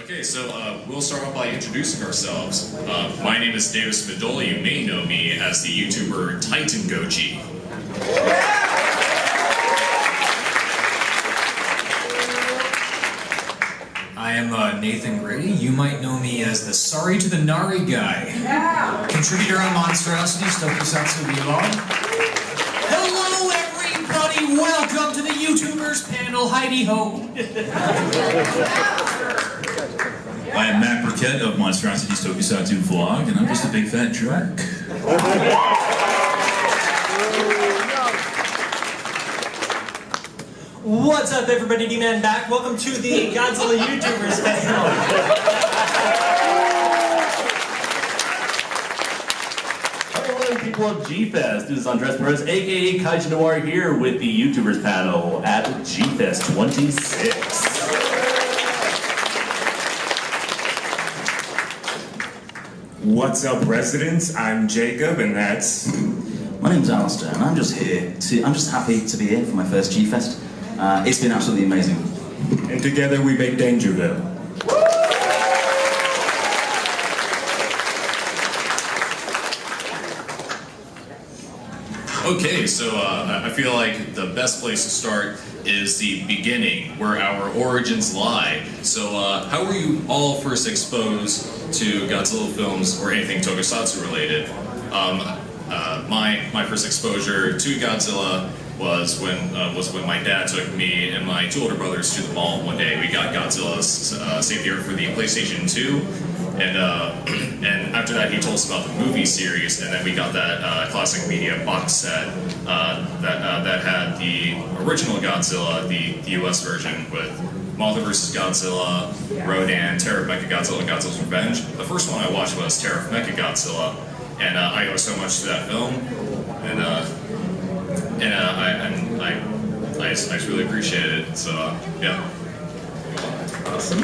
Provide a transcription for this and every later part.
Okay, so we'll start off by introducing ourselves. My name is Davis Medola. You may know me as the YouTuber Titan Goji. I am Nathan Grady. You might know me as the Sorry to the Nari guy. Yeah. Contributor on Monstrosities, Tokusatsu Vlog. Hello everybody, welcome to the YouTubers panel, Heidi Ho. I am Matt Burkett of Monstrosities Tokusatsu Vlog, and I'm just a big fat jerk. What's up everybody, D-Man back. Welcome to the Godzilla YouTubers panel. Hello people of G-Fest. This is Andres Perez, aka Kaiju Noir, here with the YouTubers panel at G-Fest 26. What's up, residents? I'm Jacob, and that's... My name's Alistair, and I'm just happy to be here for my first G-Fest. It's been absolutely amazing. And together we make Dangerville. Okay, so I feel like the best place to start is the beginning, where our origins lie. So how were you all first exposed to Godzilla films or anything Tokusatsu related? My first exposure to Godzilla was when my dad took me and my two older brothers to the mall one day. We got Godzilla Save the Earth for the PlayStation 2, and after that he told us about the movie series, and then we got that classic media box set that had the original Godzilla, the US version, with Mothra vs. Godzilla, Rodan, Terror of Mechagodzilla, and Godzilla's Revenge. The first one I watched was Terror of Mechagodzilla, and I owe so much to that film, and I just really appreciated it. So yeah. Awesome.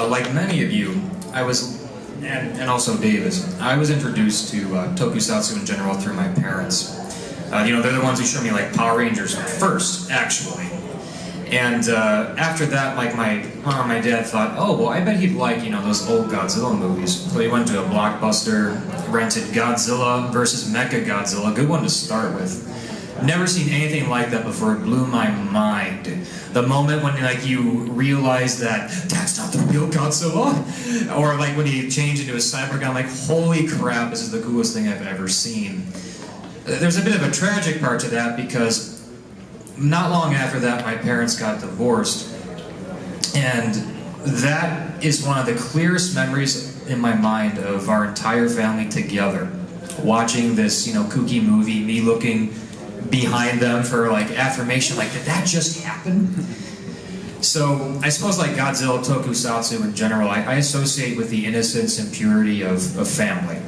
Like many of you, I was, and also Davis, I was introduced to Tokusatsu in general through my parents. You know, they're the ones who showed me like Power Rangers first, actually. And after that, like my mom and my dad thought, oh, well, I bet he'd like, you know, those old Godzilla movies. So he went to a Blockbuster, rented Godzilla vs. Mechagodzilla, good one to start with. Never seen anything like that before. It blew my mind. The moment when like you realize that that's not the real Godzilla, or like when he changed into a cyborg, I'm like, holy crap, this is the coolest thing I've ever seen. There's a bit of a tragic part to that because not long after that my parents got divorced, and that is one of the clearest memories in my mind of our entire family together. Watching this, you know, kooky movie, me looking behind them for like affirmation, like, did that just happen? So I suppose like Godzilla, Tokusatsu in general, I associate with the innocence and purity of family.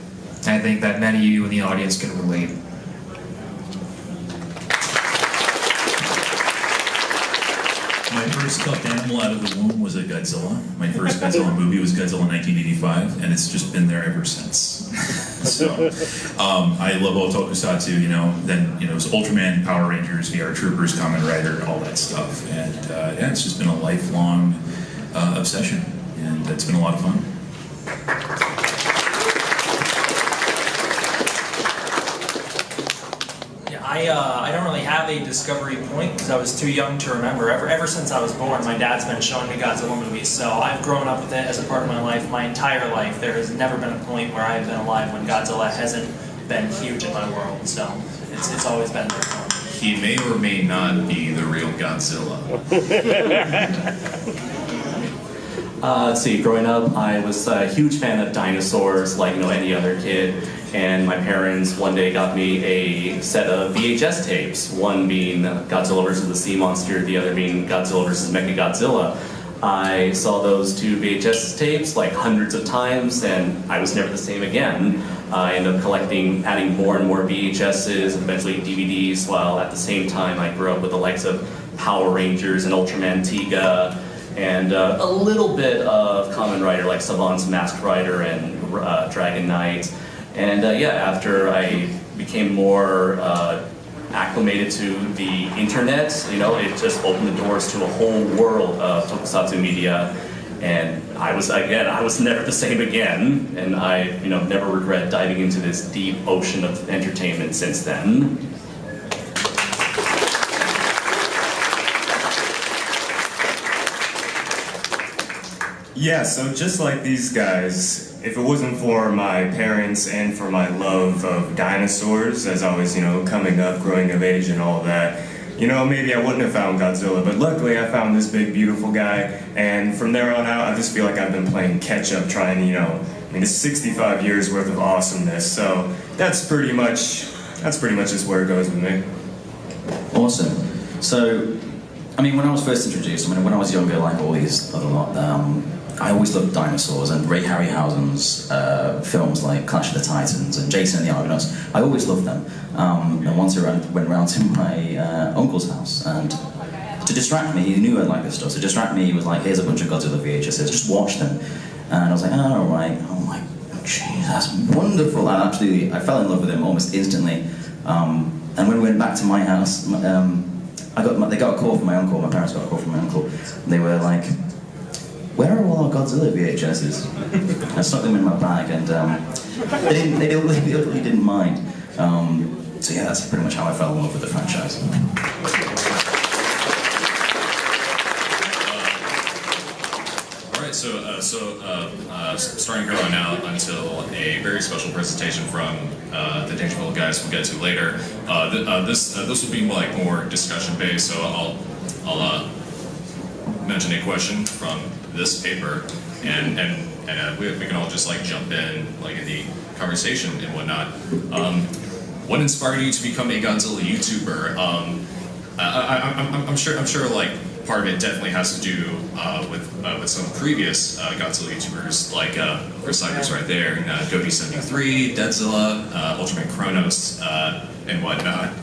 I think that many of you in the audience can relate. My first stuffed animal out of the womb was a Godzilla. My first Godzilla movie was Godzilla 1985, and it's just been there ever since. So, I love all Tokusatsu, you know, then, you know, it was Ultraman, Power Rangers, VR Troopers, Kamen Rider, all that stuff. And, yeah, it's just been a lifelong obsession, and it's been a lot of fun. I don't really have a discovery point because I was too young to remember. Ever since I was born, my dad's been showing me Godzilla movies, so I've grown up with it as a part of my life my entire life. There has never been a point where I've been alive when Godzilla hasn't been huge in my world, so it's always been there for me. He may or may not be the real Godzilla. Let's see, growing up, I was a huge fan of dinosaurs, like, you know, any other kid. And my parents one day got me a set of VHS tapes, one being Godzilla vs. the Sea Monster, the other being Godzilla vs. Mechagodzilla. I saw those two VHS tapes like hundreds of times, and I was never the same again. I ended up collecting, adding more and more VHSs, and eventually DVDs, while at the same time I grew up with the likes of Power Rangers and Ultraman Tiga, and a little bit of Kamen Rider like Saban's Masked Rider and Dragon Knight. And yeah, after I became more acclimated to the internet. You know, it just opened the doors to a whole world of tokusatsu media. And I was never the same again, and I, never regret diving into this deep ocean of entertainment since then. Yeah, so just like these guys, if it wasn't for my parents and for my love of dinosaurs, as I was, coming up, growing of age and all that, maybe I wouldn't have found Godzilla, but luckily I found this big, beautiful guy, and from there on out, I just feel like I've been playing catch-up, trying, it's 65 years worth of awesomeness, so that's pretty much just where it goes with me. Awesome. So, when I was first introduced, when I was younger, like all these other lot, I always loved dinosaurs, and Ray Harryhausen's films like Clash of the Titans and Jason and the Argonauts. I always loved them. And once I went round to my uncle's house, and to distract me, he knew I'd like this stuff. So to distract me, he was like, "Here's a bunch of Godzilla VHSs, just watch them." And I was like, "Oh, right." I'm like, "Jeez, that's wonderful!" And I fell in love with him almost instantly. And when we went back to my house, they got a call from my uncle. My parents got a call from my uncle. They were like, "Where are all our Godzilla VHSs?" I stuck them in my bag, and they really didn't mind. So yeah, that's pretty much how I fell in love with the franchise. All right, so starting here on out until a very special presentation from the Dangerfield guys we'll get to later. This will be like more discussion based, so I'll mention a question from this paper, and we can all just like jump in like in the conversation and whatnot. What inspired you to become a Godzilla YouTuber? I'm sure like part of it definitely has to do with some previous Godzilla YouTubers like Chris Cyber's right there, Godzilla73, Deadzilla, Ultraman Kronos, and whatnot.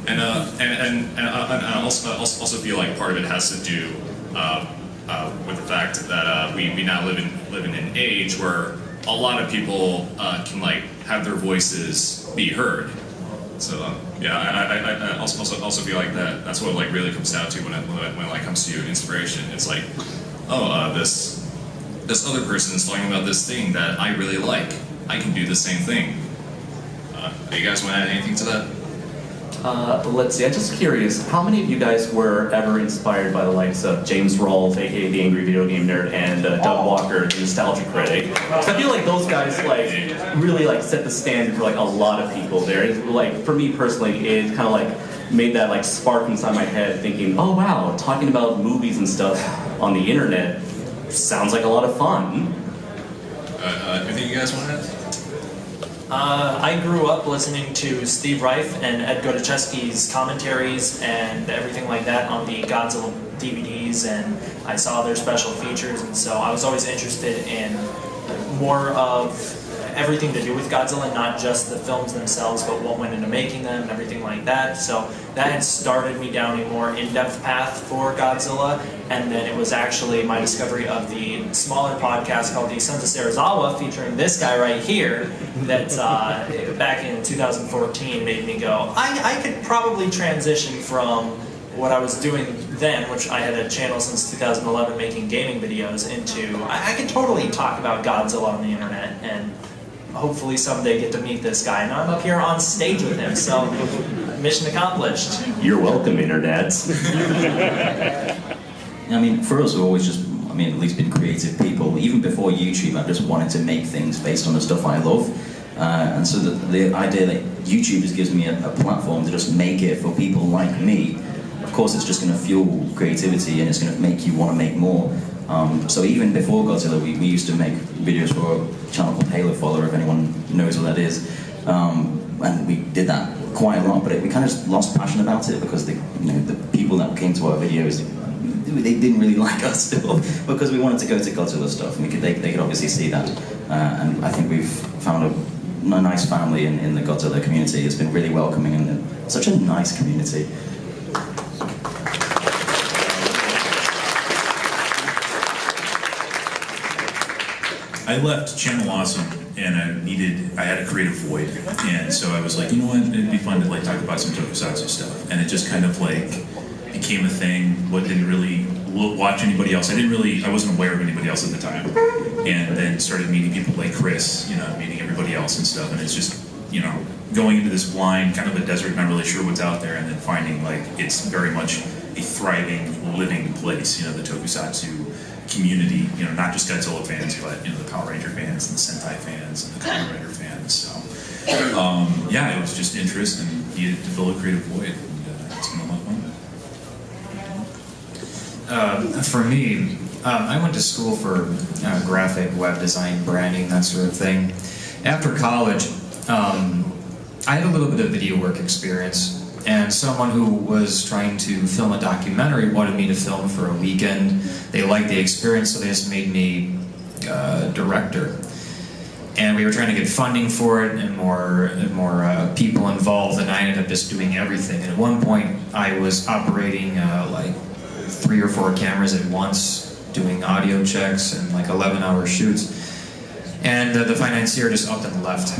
And I also feel like part of it has to do with the fact that we now live in an age where a lot of people can like have their voices be heard. So yeah, I also feel like that's what like really comes down to when it like comes to inspiration. It's like, oh, this other person is talking about this thing that I really like. I can do the same thing. You guys want to add anything to that? Let's see, I'm just curious, how many of you guys were ever inspired by the likes of James Rolfe, aka the Angry Video Game Nerd, and Doug Walker, the Nostalgia Critic? So I feel like those guys like really like set the standard for like a lot of people there. It's, like for me personally, it kind of like made that like spark inside my head thinking, oh wow, talking about movies and stuff on the internet sounds like a lot of fun. Anything you guys want to add? I grew up listening to Steve Reif and Ed Godziszewski's commentaries and everything like that on the Godzilla DVDs, and I saw their special features, and so I was always interested in more of everything to do with Godzilla, not just the films themselves, but what went into making them and everything like that. So that had started me down a more in-depth path for Godzilla, and then it was actually my discovery of the smaller podcast called The Sons of Serizawa, featuring this guy right here, that back in 2014 made me go, I could probably transition from what I was doing then, which I had a channel since 2011 making gaming videos, into I could totally talk about Godzilla on the internet, and hopefully someday get to meet this guy. And I'm up here on stage with him, so mission accomplished. You're welcome, internets. I mean, for us, we've always just, at least been creative people. Even before YouTube, I've just wanted to make things based on the stuff I love. And so the idea that YouTube just gives me a platform to just make it for people like me, of course it's just going to fuel creativity and it's going to make you want to make more. So even before Godzilla, we used to make videos for a channel called Halo Follower, if anyone knows what that is. And we did that quite a lot, but we kind of just lost passion about it because the people that came to our videos, they didn't really like us still because we wanted to go to Godzilla stuff, and they could obviously see that. And I think we've found a nice family in the Godzilla community. It's been really welcoming and such a nice community. I left Channel Awesome and I had a creative void, and so I was like, you know what, it'd be fun to like talk about some tokusatsu stuff, and it just kind of like became a thing. What didn't really watch anybody else. I wasn't aware of anybody else at the time, and then started meeting people like Chris, you know, meeting everybody else and stuff, and it's just, you know, going into this blind kind of a desert, not really sure what's out there, and then finding like it's very much a thriving, living place, you know, the tokusatsu community, you know, not just Godzilla fans, but, you know, the Power Ranger fans and the Sentai fans and the Kamen Rider fans. So, yeah, it was just interest and needed to fill a creative void. And, it's been a lot of fun. For me, I went to school for graphic, web design, branding, that sort of thing. After college, I had a little bit of video work experience. And someone who was trying to film a documentary wanted me to film for a weekend. They liked the experience, so they just made me director. And we were trying to get funding for it and more people involved, and I ended up just doing everything. And at one point, I was operating like 3 or 4 cameras at once, doing audio checks and like 11-hour shoots. And the financier just upped and left.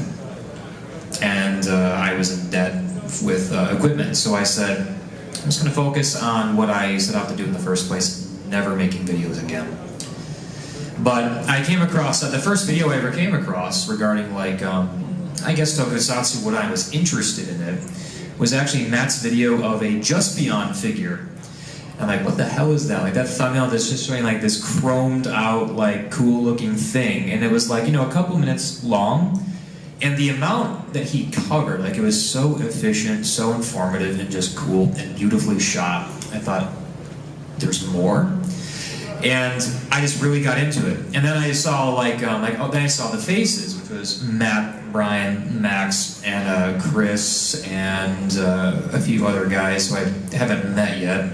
And I was in debt with equipment, so I said, I'm just going to focus on what I set out to do in the first place, never making videos again. But I came across, the first video I ever came across regarding like, I guess tokusatsu, what I was interested in it, was actually Matt's video of a Just Beyond figure. I'm like, what the hell is that? Like that thumbnail that's just showing like this chromed out, like cool looking thing, and it was like, you know, a couple minutes long. And the amount that he covered, like it was so efficient, so informative, and just cool and beautifully shot. I thought, there's more. And I just really got into it. And then I saw then I saw the faces, which was Matt, Brian, Max, and Chris, and a few other guys who I haven't met yet.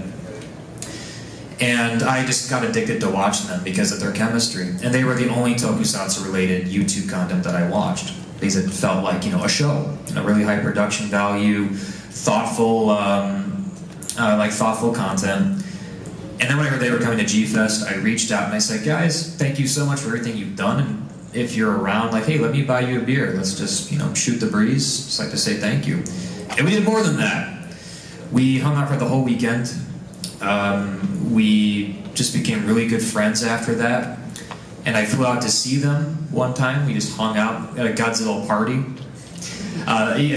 And I just got addicted to watching them because of their chemistry. And they were the only tokusatsu-related YouTube content that I watched. Because it felt like, you know, a show, a really high production value, thoughtful, thoughtful content. And then when I heard they were coming to G-Fest, I reached out and I said, guys, thank you so much for everything you've done. And if you're around, like, hey, let me buy you a beer. Let's just, you know, shoot the breeze. Just like to say thank you. And we did more than that. We hung out for the whole weekend. We just became really good friends after that. And I flew out to see them one time. We just hung out at a Godzilla party.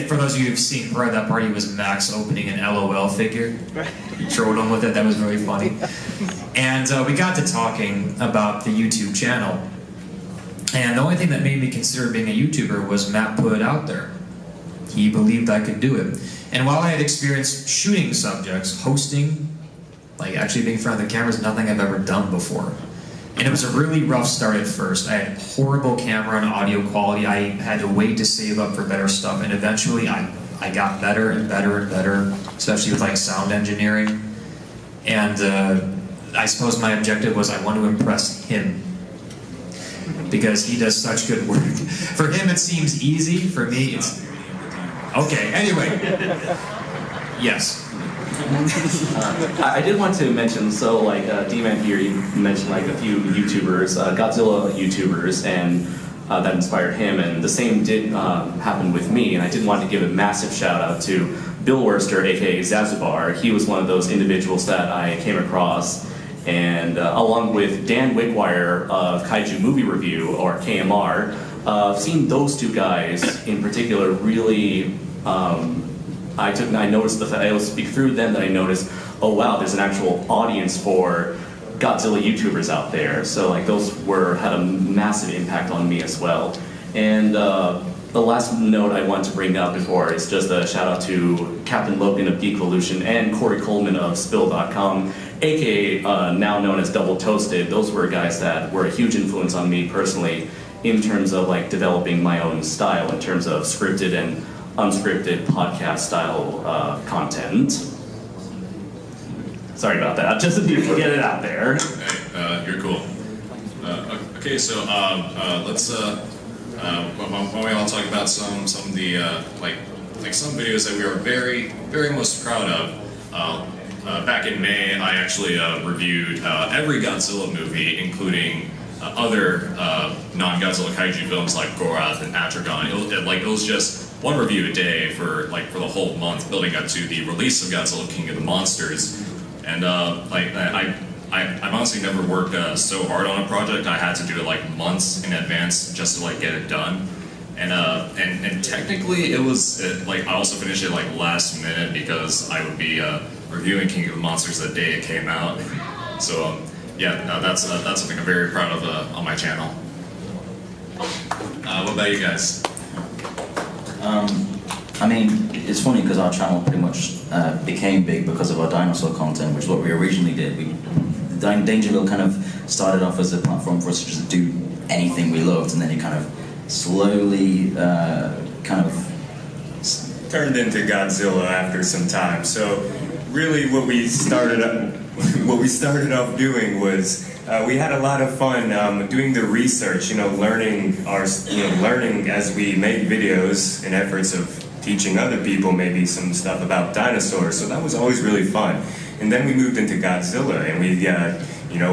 For those of you who've seen part of that party, was Max opening an LOL figure. He trolled him with it. That was really funny. And we got to talking about the YouTube channel. And the only thing that made me consider being a YouTuber was Matt put it out there. He believed I could do it. And while I had experience shooting subjects, hosting, like actually being in front of the camera is nothing I've ever done before. And it was a really rough start at first. I had horrible camera and audio quality. I had to wait to save up for better stuff, and eventually I got better and better and better, especially with like sound engineering. And I suppose my objective was I want to impress him, because he does such good work. For him it seems easy, for me it's... Okay, anyway. Yes. I did want to mention, so like D-Man here, you mentioned like a few YouTubers, Godzilla YouTubers, and that inspired him, and the same did happen with me, and I did want to give a massive shout out to Bill Worster, aka Zazubar. He was one of those individuals that I came across, and along with Dan Wickwire of Kaiju Movie Review, or KMR, seeing those two guys in particular really I noticed it was through them that I noticed, oh wow, there's an actual audience for Godzilla YouTubers out there. So like those had a massive impact on me as well. And the last note I want to bring up before is just a shout out to Captain Logan of Geekvolution and Corey Coleman of Spill.com, aka now known as Double Toasted. Those were guys that were a huge influence on me personally in terms of like developing my own style in terms of scripted and unscripted podcast style content. Sorry about that, just if you can get it out there. Hey, you're cool. Okay, so let's why don't we all talk about some of the like some videos that we are very most proud of. Back in May, I actually reviewed every Godzilla movie, including other non-Godzilla kaiju films like Gorath and Atragon. It was just one review a day for the whole month, building up to the release of Godzilla King of the Monsters. And I've honestly never worked so hard on a project. I had to do it like months in advance just to get it done. And technically it was I also finished it last minute because I would be reviewing King of the Monsters the day it came out. So yeah, no, that's something I'm very proud of on my channel. What about you guys? I mean, it's funny because our channel pretty much became big because of our dinosaur content, which is what we originally did. Dangerville kind of started off as a platform for us to just do anything we loved, and then it kind of slowly turned into Godzilla after some time. So really what we started off doing was we had a lot of fun doing the research, learning as we made videos in efforts of teaching other people maybe some stuff about dinosaurs. So that was always really fun. And then we moved into Godzilla, and we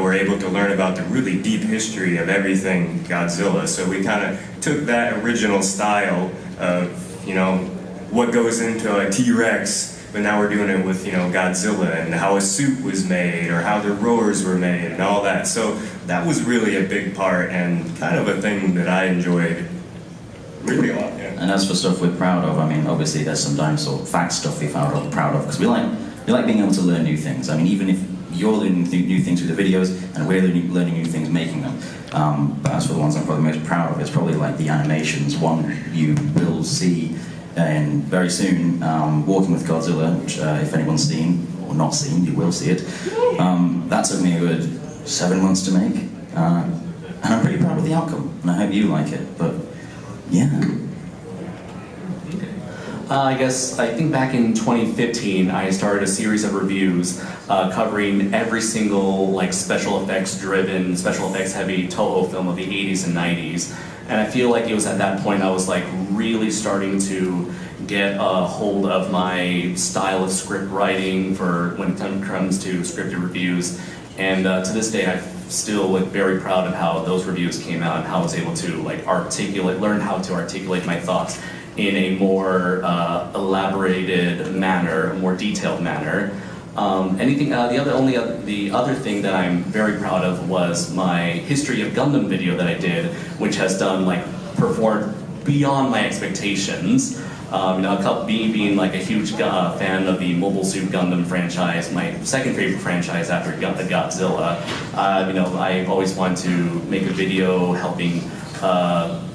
were able to learn about the really deep history of everything Godzilla. So we kind of took that original style of, what goes into a T-Rex, but now we're doing it with, Godzilla, and how a suit was made, or how the roars were made, and all that. So that was really a big part, and kind of a thing that I enjoyed really a lot, yeah. And as for stuff we're proud of, I mean, obviously there's some dinosaur fact stuff we're proud of, because we like being able to learn new things. I mean, even if you're learning new things through the videos, and we're learning new things making them. But as for the ones I'm probably most proud of, it's probably like the animations. One you will see very soon, Walking with Godzilla, which if anyone's seen, or not seen, you will see it. That took me a good 7 months to make. And I'm pretty proud of the outcome, and I hope you like it, but yeah. I think back in 2015, I started a series of reviews covering every single special effects heavy Toho film of the 80s and 90s. And I feel like it was at that point I was really starting to get a hold of my style of script writing for when it comes to scripted reviews. And to this day, I'm still very proud of how those reviews came out and how I was able to learn how to articulate my thoughts in a more elaborated manner, a more detailed manner. The other thing that I'm very proud of was my History of Gundam video that I did, which has performed beyond my expectations. Me being a huge fan of the Mobile Suit Gundam franchise, my second favorite franchise after Godzilla, I always wanted to make a video helping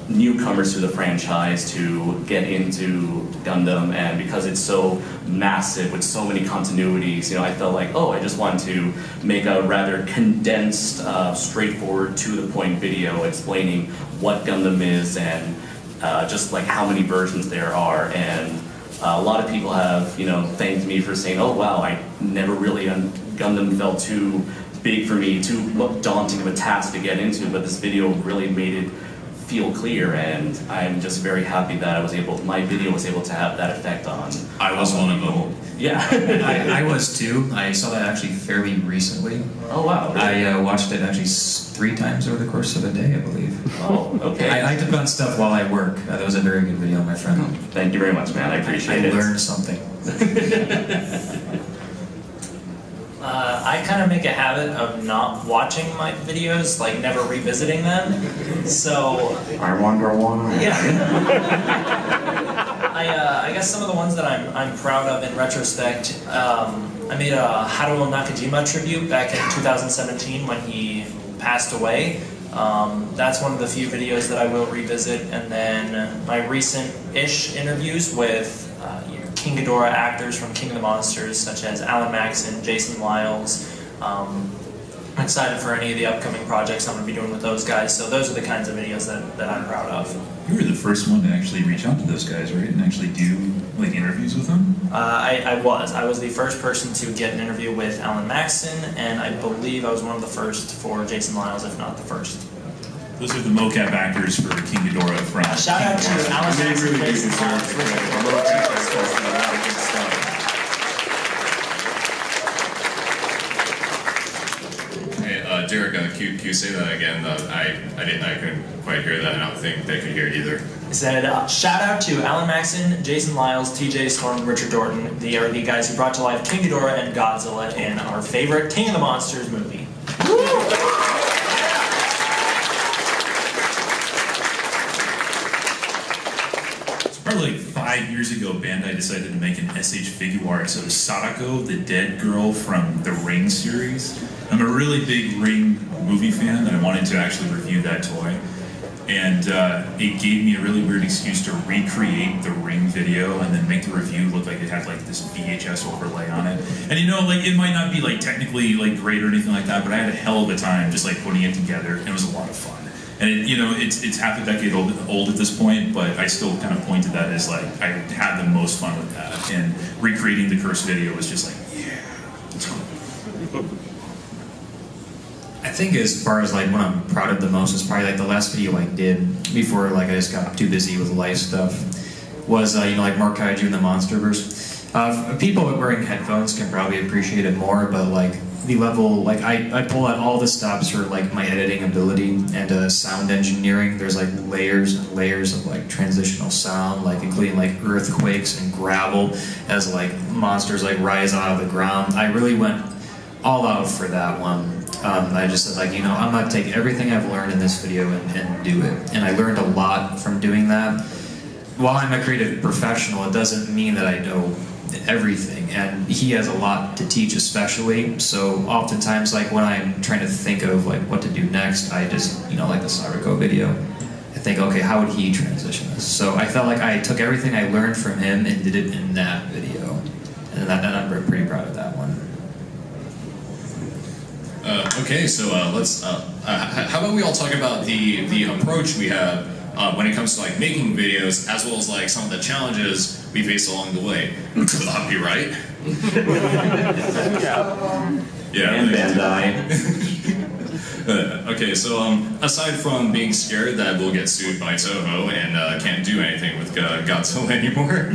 newcomers to the franchise to get into Gundam, and because it's so massive with so many continuities, I felt I just wanted to make a rather condensed, straightforward, to-the-point video explaining what Gundam is and just how many versions there are. And a lot of people have, thanked me for saying, oh wow, I never really, Gundam felt too big for me, too daunting of a task to get into, but this video really made it feel clear, and I'm just very happy that my video was able to have that effect on. I was one of them. Yeah. I was too. I saw that actually fairly recently. Oh wow. Really? I watched it actually 3 times over the course of a day, I believe. Oh, okay. I took on stuff while I work. That was a very good video, my friend. Thank you very much, man. I appreciate it. I learned something. I kind of make a habit of not watching my videos, never revisiting them. So I wonder why. Yeah. I guess some of the ones that I'm proud of in retrospect. I made a Haruo Nakajima tribute back in 2017 when he passed away. That's one of the few videos that I will revisit, and then my recent-ish interviews with King Ghidorah actors from King of the Monsters, such as Alan Maxson, Jason Lyles. I'm excited for any of the upcoming projects I'm going to be doing with those guys, so those are the kinds of videos that I'm proud of. You were the first one to actually reach out to those guys, right? And actually do interviews with them? I was the first person to get an interview with Alan Maxson, and I believe I was one of the first for Jason Lyles, if not the first. Those are the mocap actors for King Ghidorah from... Shout out to Alan Maxson, Jason Lyles. Hey, Derek, can you say that again? I couldn't quite hear that. I don't think they could hear it either. He said, shout out to Alan Maxon, Jason Lyles, TJ Storm, and Richard Dorton. They are the guys who brought to life King Ghidorah and Godzilla in our favorite King of the Monsters movie. Probably like 5 years ago, Bandai decided to make an SH figure arts of Sadako, the dead girl from the Ring series. I'm a really big Ring movie fan, and I wanted to actually review that toy. And it gave me a really weird excuse to recreate the Ring video and then make the review look like it had like this VHS overlay on it. And you know, like it might not be like technically like great or anything like that, but I had a hell of a time just like putting it together, and it was a lot of fun. And it, you know, it's half a decade old at this point, but I still kind of point to that as like I had the most fun with that. And recreating the Curse video was just like, yeah. I think as far as like what I'm proud of the most is probably like the last video I did before like I just got too busy with life stuff was you know, like More Kaiju and the Monsterverse. People wearing headphones can probably appreciate it more, but like the level, like I pull out all the stops for like my editing ability and sound engineering. There's like layers and layers of like transitional sound, like including like earthquakes and gravel as like monsters like rise out of the ground. I really went all out for that one. I just said like, you know, I'm gonna take everything I've learned in this video and do it. And I learned a lot from doing that. While I'm a creative professional, it doesn't mean that I know everything, and he has a lot to teach especially, so oftentimes like when I'm trying to think of like what to do next, I just, you know, like the Sarako video, I think, okay, how would he transition this? So I felt like I took everything I learned from him and did it in that video, and I'm pretty proud of that one. Okay, so let's. How about we all talk about the approach we have when it comes to like making videos, as well as like some of the challenges we face along the way. Copyright. Yeah. And Bandai. Okay, so aside from being scared that we'll get sued by Toho and can't do anything with Godzilla anymore,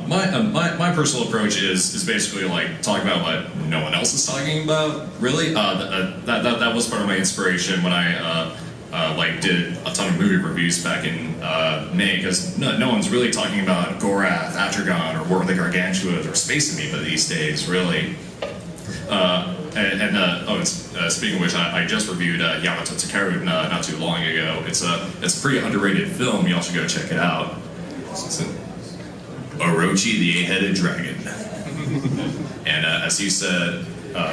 my personal approach is basically like talk about what no one else is talking about. Really, that was part of my inspiration when I like did a ton of movie reviews back in May, because no one's really talking about Gorath, Atragon, or War of the Gargantuas, or Space Amoeba these days, really. Speaking of which, I just reviewed Yamato Takeru not too long ago. It's a pretty underrated film. Y'all should go check it out. It's Orochi the Eight-Headed Dragon. And as you said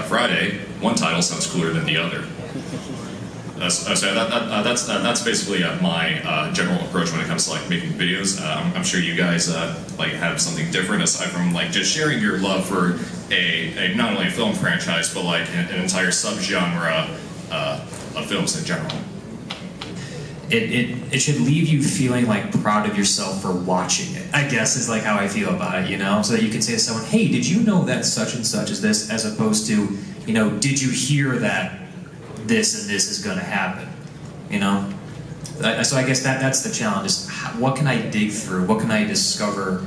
Friday, one title sounds cooler than the other. So that's basically my general approach when it comes to like making videos. I'm sure you guys like have something different aside from like just sharing your love for a not only a film franchise but like an entire subgenre of films in general. It should leave you feeling like proud of yourself for watching it, I guess, is like how I feel about it, you know? So that you can say to someone, hey, did you know that such and such is this, as opposed to, you know, did you hear that this and this is going to happen, you know? So I guess that's the challenge, is what can I dig through, what can I discover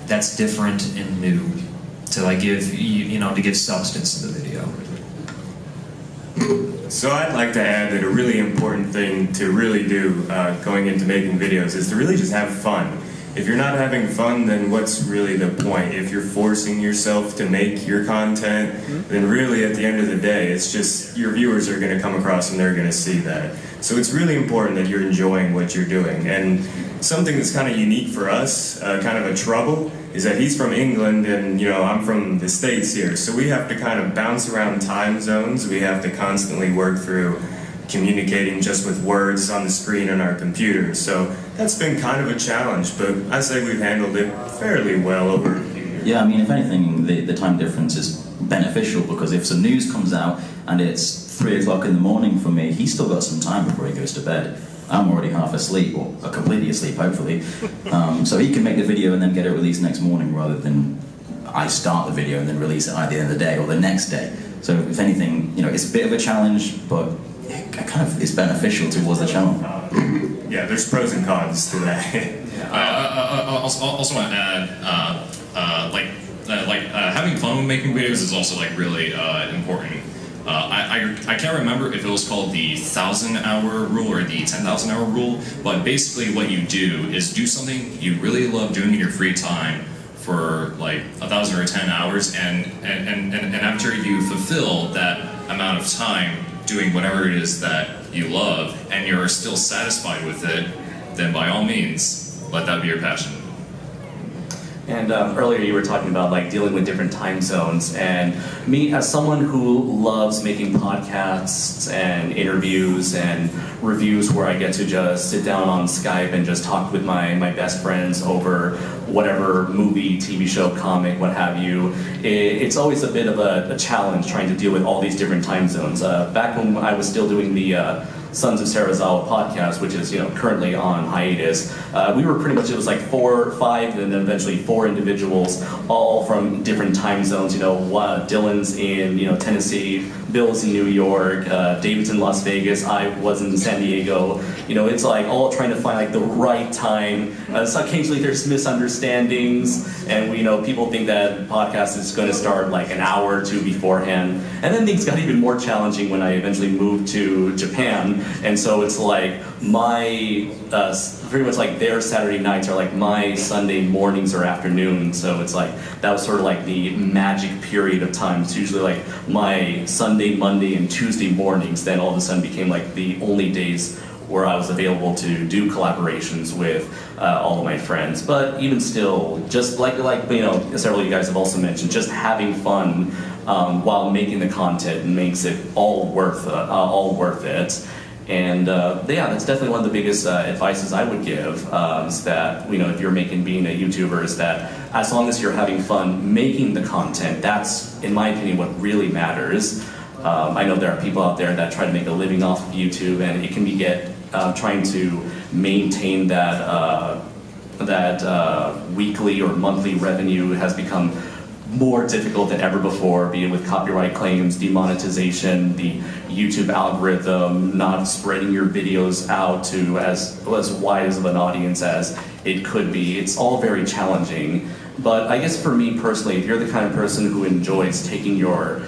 that's different and new to like give, you know, to give substance to the video. So I'd like to add that a really important thing to really do going into making videos is to really just have fun. If you're not having fun, then what's really the point? If you're forcing yourself to make your content, then really at the end of the day, it's just your viewers are going to come across and they're going to see that. So it's really important that you're enjoying what you're doing. And something that's kind of unique for us, kind of a trouble, is that he's from England and, you know, I'm from the States here. So we have to kind of bounce around time zones. We have to constantly work through communicating just with words on the screen on our computers. So that's been kind of a challenge, but I say we've handled it fairly well over the years. Yeah, I mean, if anything, the time difference is beneficial, because if some news comes out and it's 3 o'clock in the morning for me, he's still got some time before he goes to bed. I'm already half asleep, or completely asleep, hopefully. So he can make the video and then get it released next morning, rather than I start the video and then release it at the end of the day or the next day. So if anything, you know, it's a bit of a challenge, but it kind of is beneficial towards the channel. Yeah, there's pros and cons to that. I also want to add, having fun when making videos is also like really important. I can't remember if it was called the 1,000-hour rule or the 10,000-hour rule, but basically what you do is do something you really love doing in your free time for like 1,000 or 10 hours, and after you fulfill that amount of time doing whatever it is that you love, and you're still satisfied with it, then by all means, let that be your passion. And earlier you were talking about like dealing with different time zones, and me as someone who loves making podcasts and interviews and reviews where I get to just sit down on Skype and just talk with my best friends over whatever movie, TV show, comic, what have you, it's always a bit of a challenge trying to deal with all these different time zones. Back when I was still doing the Sons of Sarazawa podcast, which is currently on hiatus, we were pretty much, it was like 4 or 5 and then eventually 4 individuals, all from different time zones. Dylan's in Tennessee, Bill's in New York, David's in Las Vegas, I was in San Diego. It's like all trying to find like the right time. So occasionally there's misunderstandings, and people think that podcast is going to start like an hour or 2 beforehand. And then things got even more challenging when I eventually moved to Japan. And so it's like my, pretty much like their Saturday nights are like my Sunday mornings or afternoons. So it's like, that was sort of like the magic period of time. It's usually like my Sunday, Monday, and Tuesday mornings then all of a sudden became like the only days where I was available to do collaborations with all of my friends. But even still, just like several of you guys have also mentioned, just having fun while making the content makes it all worth it. And yeah, that's definitely one of the biggest advices I would give, is that if you're being a YouTuber, is that as long as you're having fun making the content, that's, in my opinion, what really matters. I know there are people out there that try to make a living off of YouTube, and it can be trying to maintain that weekly or monthly revenue has become more difficult than ever before, be it with copyright claims, demonetization, the YouTube algorithm not spreading your videos out to as wide of an audience as it could be. It's all very challenging. But I guess for me personally, if you're the kind of person who enjoys taking your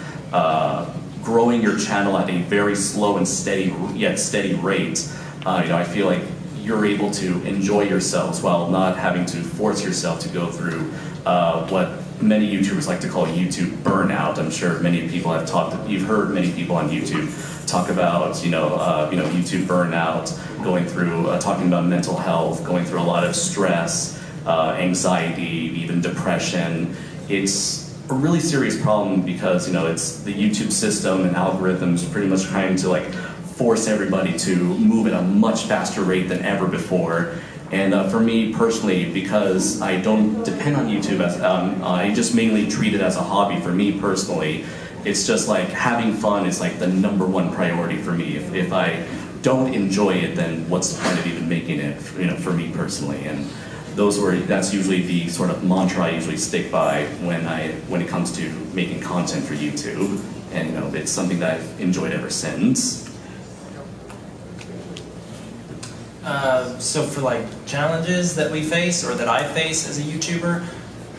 growing your channel at a very slow and steady rate, I feel like you're able to enjoy yourselves while not having to force yourself to go through what many YouTubers like to call YouTube burnout. I'm sure many people you've heard many people on YouTube talk about, YouTube burnout, going through, talking about mental health, going through a lot of stress, anxiety, even depression. It's a really serious problem because, it's the YouTube system and algorithms pretty much trying to force everybody to move at a much faster rate than ever before. And for me personally, because I don't depend on YouTube, I just mainly treat it as a hobby. For me personally, it's just like having fun is like the #1 priority for me. If I don't enjoy it, then what's the point of even making it? For me personally, and that's usually the sort of mantra I usually stick by when it comes to making content for YouTube, and it's something that I've enjoyed ever since. So for challenges that we face or that I face as a YouTuber,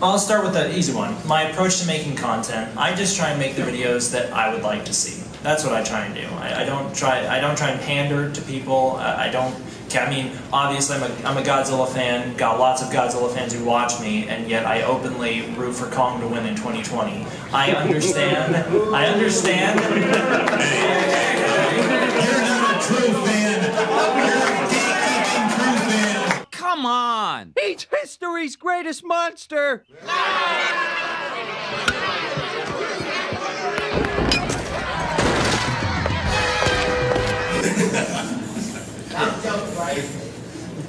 I'll start with the easy one. My approach to making content, I just try and make the videos that I would like to see. That's what I try and do. I don't try and pander to people. Obviously I'm a Godzilla fan, got lots of Godzilla fans who watch me, and yet I openly root for Kong to win in 2020. I understand. You're not a true fan. You're a gatekeeping true fan. Come on! He's history's greatest monster!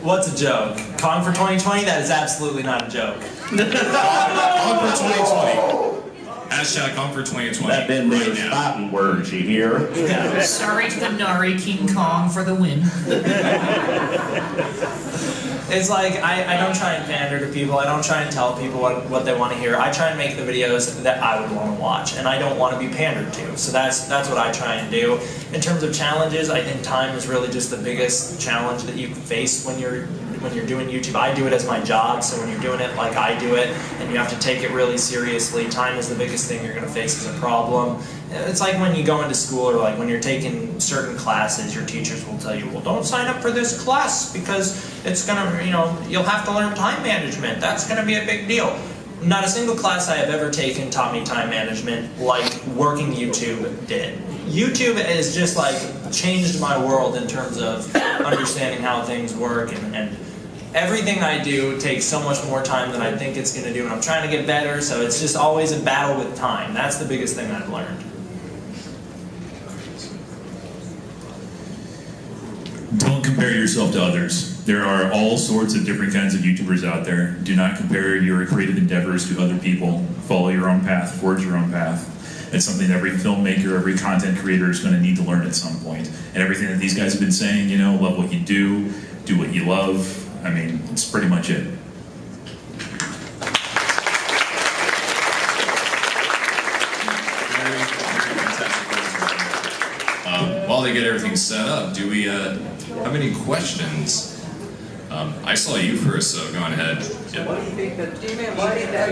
What's a joke? Kong for 2020? That is absolutely not a joke. Kong for 2020. Hashtag Kong for 2020. That been right those now. fighting words you hear. Yeah. Sorry to the Nari King Kong for the win. It's like, I don't try and pander to people. I don't try and tell people what they want to hear. I try and make the videos that I would want to watch, and I don't want to be pandered to. So that's what I try and do. In terms of challenges, I think time is really just the biggest challenge that you face when you're when you're doing YouTube. I do it as my job, so when you're doing it like I do it, and you have to take it really seriously, time is the biggest thing you're going to face as a problem. It's like when you go into school, or like when you're taking certain classes, your teachers will tell you, well, don't sign up for this class because it's going to, you'll have to learn time management. That's going to be a big deal. Not a single class I have ever taken taught me time management like working YouTube did. YouTube has just like changed my world in terms of understanding how things work, and everything I do takes so much more time than I think it's going to do, and I'm trying to get better, so it's just always a battle with time. That's the biggest thing I've learned. Don't compare yourself to others. There are all sorts of different kinds of YouTubers out there. Do not compare your creative endeavors to other people. Follow your own path, forge your own path. It's something that every filmmaker, every content creator is going to need to learn at some point. And everything that these guys have been saying, love what you do what you love. I mean, it's pretty much it. While they get everything set up, do we have any questions? I saw you first, so go on ahead. Yeah. What do you think that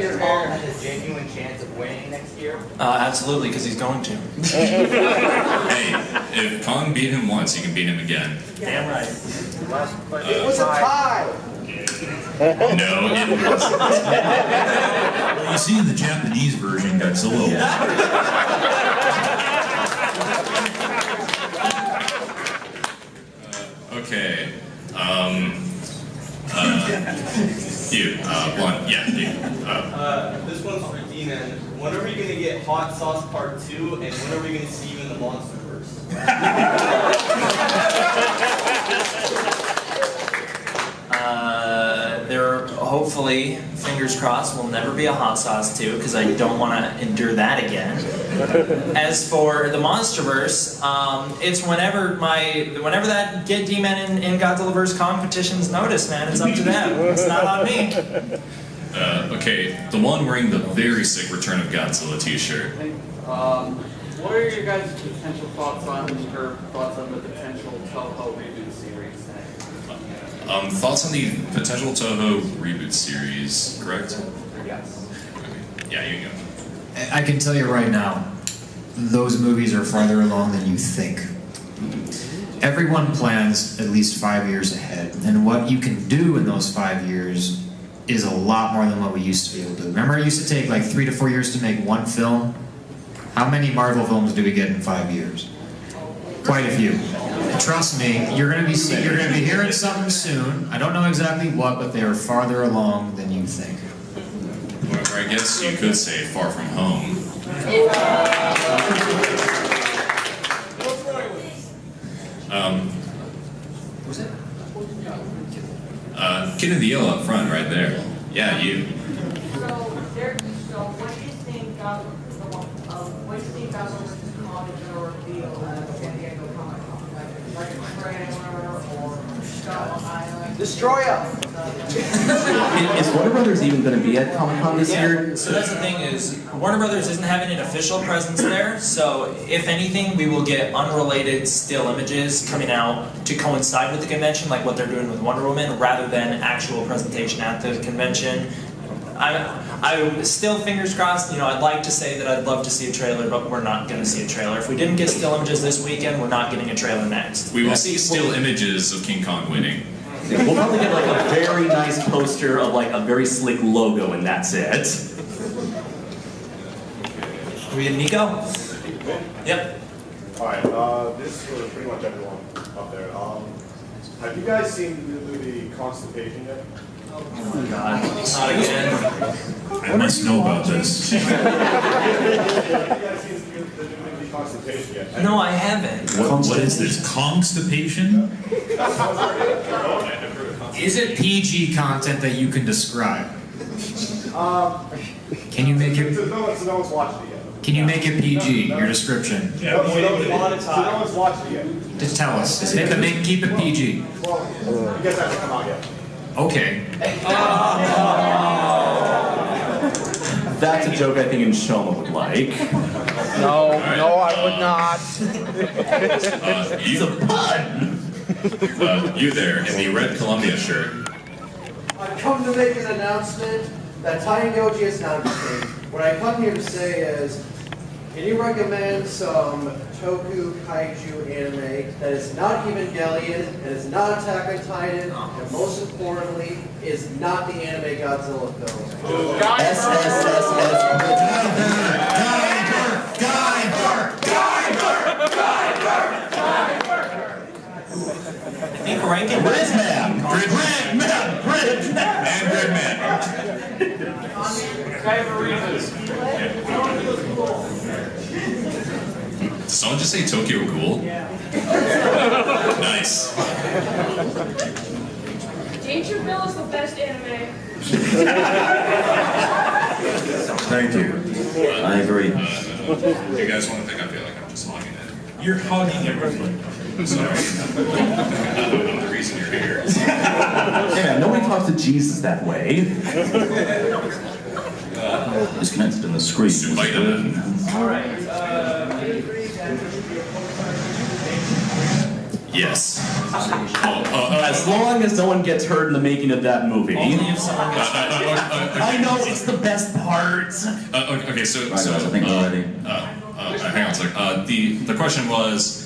your mom has a genuine chance of winning next year? Absolutely, because he's going to. Hey, if Kong beat him once, he can beat him again. Damn right. It was a tie. No, it wasn't. Well, you see in the Japanese version, Godzilla. Okay. You. One. Yeah, you. This one's for D-Man. When are we going to get Hot Sauce Part 2, and when are we going to see you in the MonsterVerse? There, hopefully, fingers crossed, will never be a Hot Sauce 2, because I don't want to endure that again. As for the MonsterVerse, it's whenever that Get D-Men in Godzillaverse competitions notice, man. It's up to them. It's not on me. Okay, the one wearing the very sick Return of Godzilla t-shirt. What are your guys' potential thoughts on the potential Toho reboot series? Thoughts on the potential Toho reboot series, correct? Yes. Okay. Yeah, you can go. I can tell you right now, those movies are farther along than you think. Everyone plans at least 5 years ahead, and what you can do in those 5 years is a lot more than what we used to be able to do. Remember, it used to take like 3 to 4 years to make one film? How many Marvel films do we get in 5 years? Quite a few. Trust me, you're going to be hearing something soon. I don't know exactly what, but they are farther along than you think. Or I guess you could say Far From Home. Kid in the yellow up front, right there. Yeah, you. So what do you think Godzilla's college or reveal San Diego Comic-Con? Like a trailer or Star Island? Destroyer! Is Warner Brothers even going to be at Comic-Con this year? So that's the thing is, Warner Brothers isn't having an official presence there, so if anything, we will get unrelated still images coming out to coincide with the convention, like what they're doing with Wonder Woman, rather than actual presentation at the convention. I still, fingers crossed, I'd like to say that I'd love to see a trailer, but we're not going to see a trailer. If we didn't get still images this weekend, we're not getting a trailer next. We will see still images of King Kong winning. We'll probably get like a very nice poster of like a very slick logo, and that's it. Are we get Nico? Yep. Alright, this is for pretty much everyone up there. Have you guys seen the movie Constipation yet? Oh my god, not again. I must know about this. Have you guys seen the new movie Constipation yet? No, I haven't. What is this? Constipation? Is it PG content that you can describe? Can you make it? No one's watched it yet. Can you make it PG? Your description. No one's watched it yet. Just tell us. Keep it PG. Well, you guys haven't come out yet. Okay. That's a joke I think Nshoma would like. No, I would not. He's a pun. You there in the red Columbia shirt. I've come to make an announcement that tying Yoji is not a mistake. What I come here to say is, can you recommend some Toku Kaiju anime that is not Evangelion, that is not Attack on Titan, and most importantly, is not the anime Godzilla film? I think ranking Gridman! Did someone just say Tokyo Ghoul? Nice. Danger Bill is the best anime. Thank you. I agree. Do you guys want to think I feel like I'm just hogging it? You're hogging everything. Sorry. I'm the reason you're here. Yeah, nobody talks to Jesus that way. Disconnected in the screen. Alright, Yes. As long as no one gets hurt in the making of that movie. Only if someone gets I know, it's the best part. Okay, so Right, guys, I think we're ready. hang on a sec. The question was,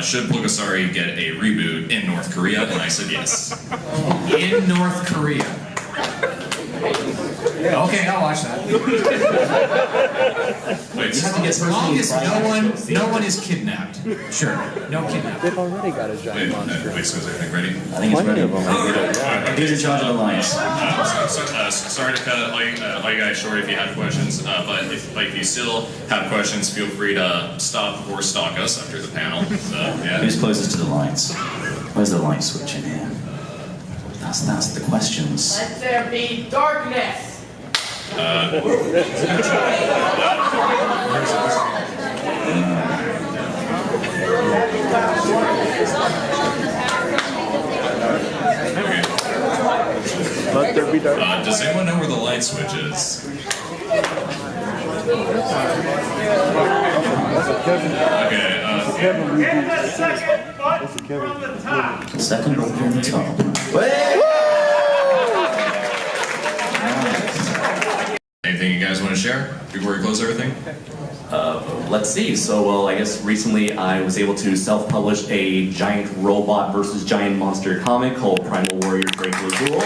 should Pulgasari get a reboot in North Korea? And I said yes. In North Korea. Okay, I'll watch that. Wait, As long as no one is kidnapped. Sure, no kidnapping. They've already got a giant monster. wait, so is everything ready? I think it's ready. He's in charge of the lines. Sorry to cut all you guys short if you had questions, but if you still have questions, feel free to stop or stalk us after the panel. So, yeah. Who's closest to the lines? Where's the light switch in here? That's the questions. Let there be darkness. Let there be darkness. Does anyone know where the light switch is? Okay. Kevin hit the second button from the top. Second button from the top. Anything you guys want to share before we close everything? Let's see. So, well, I guess recently I was able to self-publish a giant robot versus giant monster comic called Primal Warrior Dracula Duel.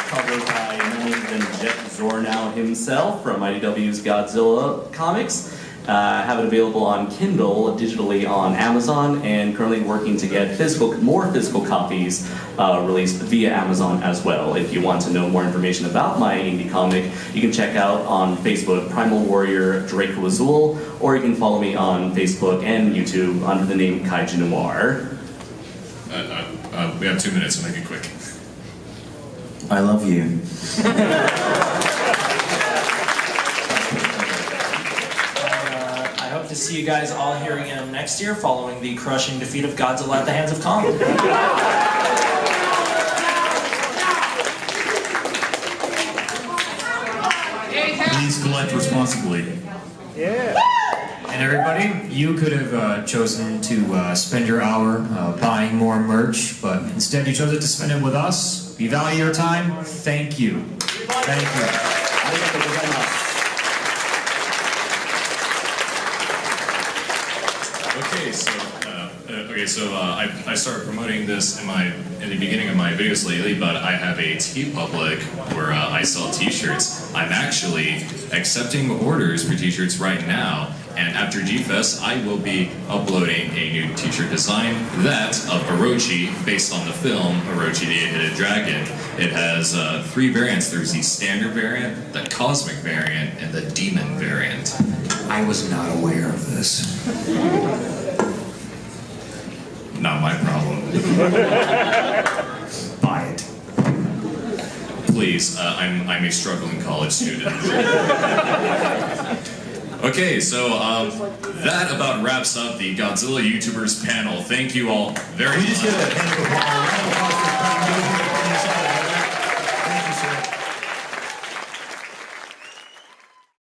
Covered by none other than Jeff Zornow himself from IDW's Godzilla comics. Have it available on Kindle, digitally on Amazon, and currently working to get more physical copies released via Amazon as well. If you want to know more information about my indie comic, you can check out on Facebook Primal Warrior Dracula Duel, or you can follow me on Facebook and YouTube under the name Kaiju Noir. We have 2 minutes, so make it quick. I love you. I hope to see you guys all here again next year following the crushing defeat of Godzilla at the hands of Kong. Please collect responsibly. Yeah. And everybody, you could have chosen to spend your hour buying more merch, but instead you chose it to spend it with us. We value your time. Thank you. Thank you. Okay, so I started promoting this in the beginning of my videos lately, but I have a TeePublic where I sell t-shirts. I'm actually accepting orders for t-shirts right now, and after G-Fest, I will be uploading a new t-shirt design, that of Orochi, based on the film Orochi the Eight-Headed Dragon. It has 3 variants. There's the standard variant, the cosmic variant, and the demon variant. I was not aware of this. Not my problem. Buy it. Please, I'm a struggling college student. Okay, so that about wraps up the Godzilla YouTubers panel. Thank you all very much.